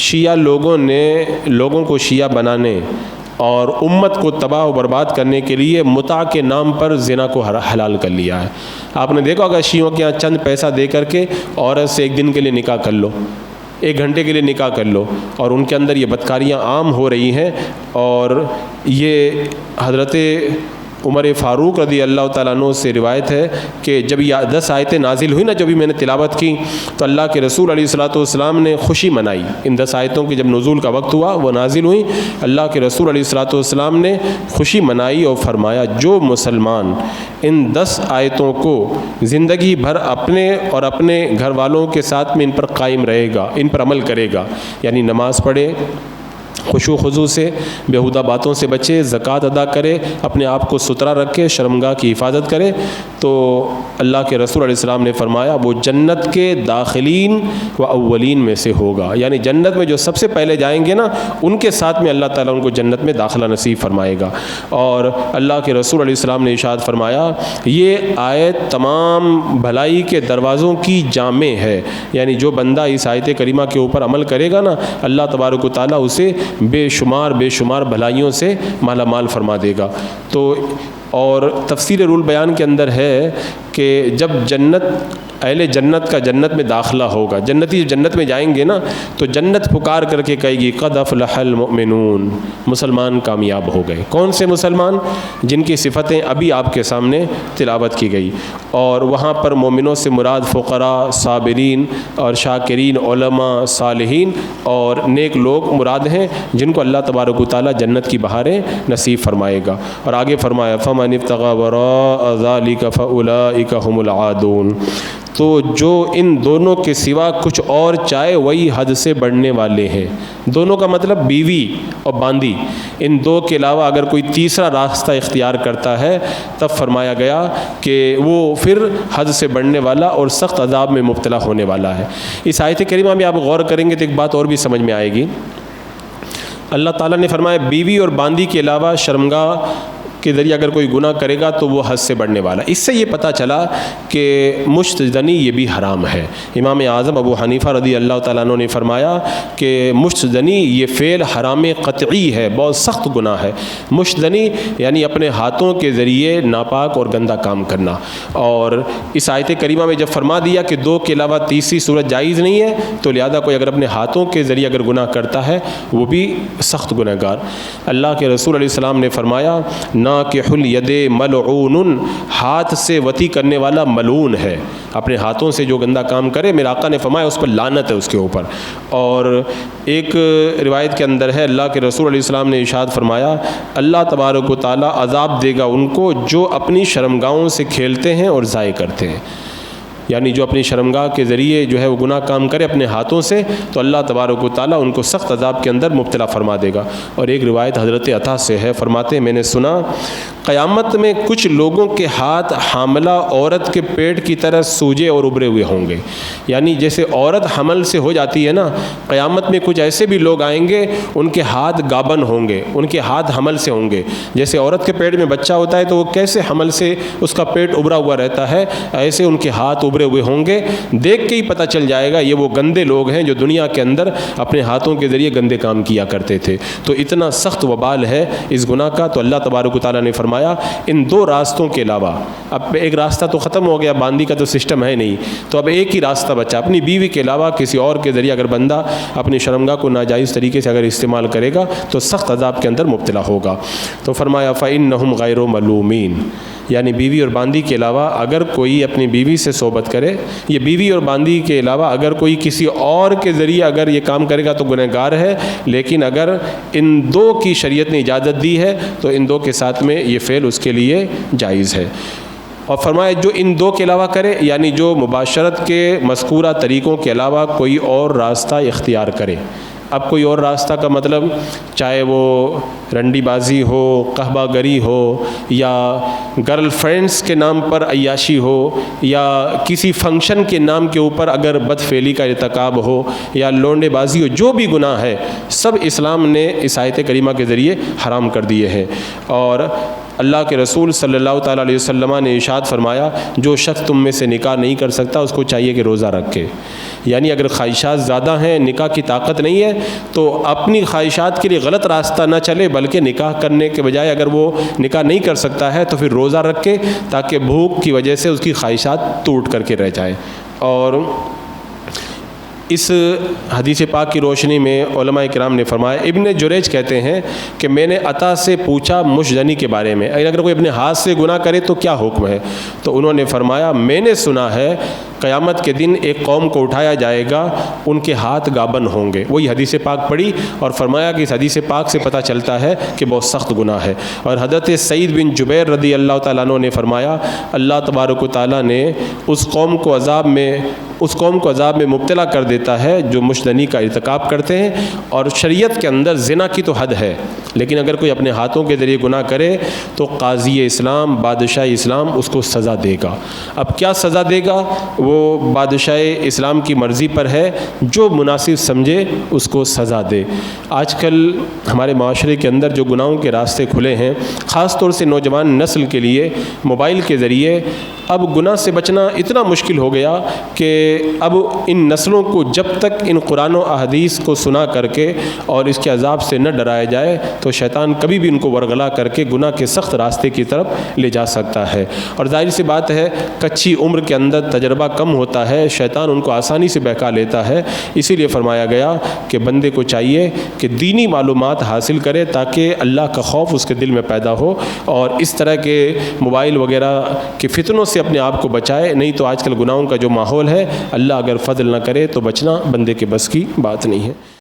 شیعہ لوگوں کو شیعہ بنانے اور امت کو تباہ و برباد کرنے کے لیے متع کے نام پر زنا کو حلال کر لیا ہے۔ آپ نے دیکھا ہوگا شیعوں کے یہاں چند پیسہ دے کر کے عورت سے ایک دن کے لیے نکاح کر لو، 1 گھنٹے کے لیے نکاح کر لو، اور ان کے اندر یہ بدکاریاں عام ہو رہی ہیں۔ اور یہ حضرت عمر فاروق رضی اللہ تعالیٰ عنہ سے روایت ہے کہ جب یہ 10 آیتیں نازل ہوئی نا، جب بھی میں نے تلاوت کی تو اللہ کے رسول علیہ الصلوۃ والسلام نے خوشی منائی۔ ان 10 آیتوں کی جب نزول کا وقت ہوا، وہ نازل ہوئی، اللہ کے رسول علیہ الصلوۃ والسلام نے خوشی منائی اور فرمایا جو مسلمان ان 10 آیتوں کو زندگی بھر اپنے اور اپنے گھر والوں کے ساتھ میں ان پر قائم رہے گا، ان پر عمل کرے گا، یعنی نماز پڑھے، خشوع و خضوع سے، بیہودہ باتوں سے بچے، زکوٰۃ ادا کرے، اپنے آپ کو ستھرا رکھے، شرمگاہ کی حفاظت کرے، تو اللہ کے رسول علیہ السلام نے فرمایا وہ جنت کے داخلین و اولین میں سے ہوگا، یعنی جنت میں جو سب سے پہلے جائیں گے نا، ان کے ساتھ میں اللہ تعالیٰ ان کو جنت میں داخلہ نصیب فرمائے گا۔ اور اللہ کے رسول علیہ السلام نے ارشاد فرمایا یہ آیت تمام بھلائی کے دروازوں کی جامع ہے، یعنی جو بندہ اس آیت کریمہ کے اوپر عمل کرے گا نا، اللہ تبارک و تعالیٰ اسے بے شمار بھلائیوں سے مالا مال فرما دے گا۔ تو اور تفسیر رول بیان کے اندر ہے کہ جب اہل جنت کا جنت میں داخلہ ہوگا، جنتی جنت میں جائیں گے نا، تو جنت پکار کر کے کہے گی قد افلح المؤمنون، مسلمان کامیاب ہو گئے۔ کون سے مسلمان؟ جن کی صفتیں ابھی آپ کے سامنے تلاوت کی گئی۔ اور وہاں پر مومنوں سے مراد فقراء، صابرین اور شاکرین، علماء، صالحین اور نیک لوگ مراد ہیں، جن کو اللہ تبارک و تعالیٰ جنت کی بہاریں نصیب فرمائے گا۔ اور آگے فرمایا فمن ابتغى وراء ذلك فاولئک هم العادون، تو جو ان دونوں کے سوا کچھ اور چاہے وہی حد سے بڑھنے والے ہیں۔ دونوں کا مطلب بیوی اور باندی، ان دو کے علاوہ اگر کوئی تیسرا راستہ اختیار کرتا ہے تب فرمایا گیا کہ وہ پھر حد سے بڑھنے والا اور سخت عذاب میں مبتلا ہونے والا ہے۔ اس آیت کریمہ میں آپ غور کریں گے تو ایک بات اور بھی سمجھ میں آئے گی۔ اللہ تعالیٰ نے فرمایا بیوی اور باندی کے علاوہ شرمگاہ کے ذریعے اگر کوئی گناہ کرے گا تو وہ حد سے بڑھنے والا۔ اس سے یہ پتہ چلا کہ مشت زنی یہ بھی حرام ہے۔ امام اعظم ابو حنیفہ رضی اللہ تعالیٰ عنہ نے فرمایا کہ مشت زنی یہ فعل حرام قطعی ہے، بہت سخت گناہ ہے۔ مشت زنی یعنی اپنے ہاتھوں کے ذریعے ناپاک اور گندہ کام کرنا۔ اور اس آیت کریمہ میں جب فرما دیا کہ 2 کے علاوہ تیسری صورت جائز نہیں ہے، تو لہذا کوئی اگر اپنے ہاتھوں کے ذریعے اگر گناہ کرتا ہے وہ بھی سخت گناہ گار۔ اللہ کے رسول علیہ السلام نے فرمایا ناکح الید ملعون، ہاتھ سے وطی کرنے والا ملعون ہے۔ اپنے ہاتھوں سے جو گندا کام کرے، میرے آقا نے فرمایا اس پر لعنت ہے اس کے اوپر۔ اور ایک روایت کے اندر ہے اللہ کے رسول علیہ السلام نے ارشاد فرمایا اللہ تبارک و تعالیٰ عذاب دے گا ان کو جو اپنی شرمگاہوں سے کھیلتے ہیں اور ضائع کرتے ہیں، یعنی جو اپنی شرمگاہ کے ذریعے جو ہے وہ گناہ کام کرے اپنے ہاتھوں سے، تو اللہ تبارک و تعالیٰ ان کو سخت عذاب کے اندر مبتلا فرما دے گا۔ اور ایک روایت حضرت عطا سے ہے، فرماتے ہیں میں نے سنا قیامت میں کچھ لوگوں کے ہاتھ حاملہ عورت کے پیٹ کی طرح سوجے اور ابھرے ہوئے ہوں گے، یعنی جیسے عورت حمل سے ہو جاتی ہے نا، قیامت میں کچھ ایسے بھی لوگ آئیں گے ان کے ہاتھ گابن ہوں گے، ان کے ہاتھ حمل سے ہوں گے۔ جیسے عورت کے پیٹ میں بچہ ہوتا ہے تو وہ کیسے حمل سے اس کا پیٹ ابھرا ہوا رہتا ہے، ایسے ان کے ہاتھ ابھرے ہوئے ہوں گے۔ دیکھ کے ہی پتہ چل جائے گا یہ وہ گندے لوگ ہیں جو دنیا کے اندر اپنے ہاتھوں کے ذریعے گندے کام کیا کرتے تھے۔ تو اتنا سخت وبال ہے اس گناہ کا۔ تو اللہ تبارک و تعالیٰ نے فرمایا ان 2 راستوں کے علاوہ، اب ایک راستہ تو ختم ہو گیا، باندی کا تو سسٹم ہے نہیں، تو اب ایک ہی راستہ بچا، اپنی بیوی کے علاوہ کسی اور کے ذریعے اگر بندہ اپنی شرمگاہ کو ناجائز طریقے سے اگر استعمال کرے گا تو سخت عذاب کے اندر مبتلا ہوگا۔ تو فرمایا فإنہم غیر ملومین، یعنی بیوی اور باندی کے علاوہ اگر کوئی اپنی بیوی سے صحبت کرے، یہ بیوی اور باندی کے علاوہ اگر کوئی کسی اور کے ذریعے اگر یہ کام کرے گا تو گنہگار ہے، لیکن اگر ان 2 کی شریعت نے اجازت دی ہے تو ان 2 کے ساتھ میں یہ فعل اس کے لیے جائز ہے۔ اور فرمایا جو ان 2 کے علاوہ کرے، یعنی جو مباشرت کے مذکورہ طریقوں کے علاوہ کوئی اور راستہ اختیار کرے۔ اب کوئی اور راستہ کا مطلب چاہے وہ رنڈی بازی ہو، قہبہ گری ہو، یا گرل فرینڈز کے نام پر عیاشی ہو، یا کسی فنکشن کے نام کے اوپر اگر بدفعلی کا ارتکاب ہو، یا لونڈے بازی ہو، جو بھی گناہ ہے سب اسلام نے اس آیت کریمہ کے ذریعے حرام کر دیے ہیں۔ اور اللہ کے رسول صلی اللہ تعالیٰ علیہ وسلم نے ارشاد فرمایا جو شخص تم میں سے نکاح نہیں کر سکتا اس کو چاہیے کہ روزہ رکھے. یعنی اگر خواہشات زیادہ ہیں، نکاح کی طاقت نہیں ہے، تو اپنی خواہشات کے لیے غلط راستہ نہ چلے، بلکہ نکاح کرنے کے بجائے اگر وہ نکاح نہیں کر سکتا ہے تو پھر روزہ رکھے، تاکہ بھوک کی وجہ سے اس کی خواہشات ٹوٹ کر کے رہ جائیں. اور اس حدیث پاک کی روشنی میں علماء کرام نے فرمایا، ابن جریج کہتے ہیں کہ میں نے عطا سے پوچھا مشجنی کے بارے میں، اگر کوئی اپنے ہاتھ سے گناہ کرے تو کیا حکم ہے؟ تو انہوں نے فرمایا میں نے سنا ہے قیامت کے دن ایک قوم کو اٹھایا جائے گا، ان کے ہاتھ گابن ہوں گے. وہی حدیث پاک پڑھی اور فرمایا کہ اس حدیث پاک سے پتہ چلتا ہے کہ بہت سخت گناہ ہے. اور حضرت سعید بن جبیر رضی اللہ تعالیٰ عنہ نے فرمایا اللہ تبارک و تعالیٰ نے اس قوم کو عذاب میں مبتلا کر دیتا ہے جو مشدنی کا ارتکاب کرتے ہیں. اور شریعت کے اندر زنا کی تو حد ہے، لیکن اگر کوئی اپنے ہاتھوں کے ذریعے گناہ کرے تو قاضی اسلام، بادشاہ اسلام اس کو سزا دے گا. اب کیا سزا دے گا وہ بادشاہ اسلام کی مرضی پر ہے، جو مناسب سمجھے اس کو سزا دے. آج کل ہمارے معاشرے کے اندر جو گناہوں کے راستے کھلے ہیں، خاص طور سے نوجوان نسل کے لیے موبائل کے ذریعے اب گناہ سے بچنا اتنا مشکل ہو گیا کہ اب ان نسلوں کو جب تک ان قرآن و احادیث کو سنا کر کے اور اس کے عذاب سے نہ ڈرایا جائے تو شیطان کبھی بھی ان کو ورگلا کر کے گناہ کے سخت راستے کی طرف لے جا سکتا ہے. اور ظاہر سی بات ہے کچی عمر کے اندر تجربہ کم ہوتا ہے، شیطان ان کو آسانی سے بہکا لیتا ہے. اسی لیے فرمایا گیا کہ بندے کو چاہیے کہ دینی معلومات حاصل کرے تاکہ اللہ کا خوف اس کے دل میں پیدا ہو اور اس طرح کے موبائل وغیرہ کے فتنوں سے اپنے آپ کو بچائے. نہیں تو آج کل گناہوں کا جو ماحول ہے، اللہ اگر فضل نہ کرے تو بچنا بندے کے بس کی بات نہیں ہے.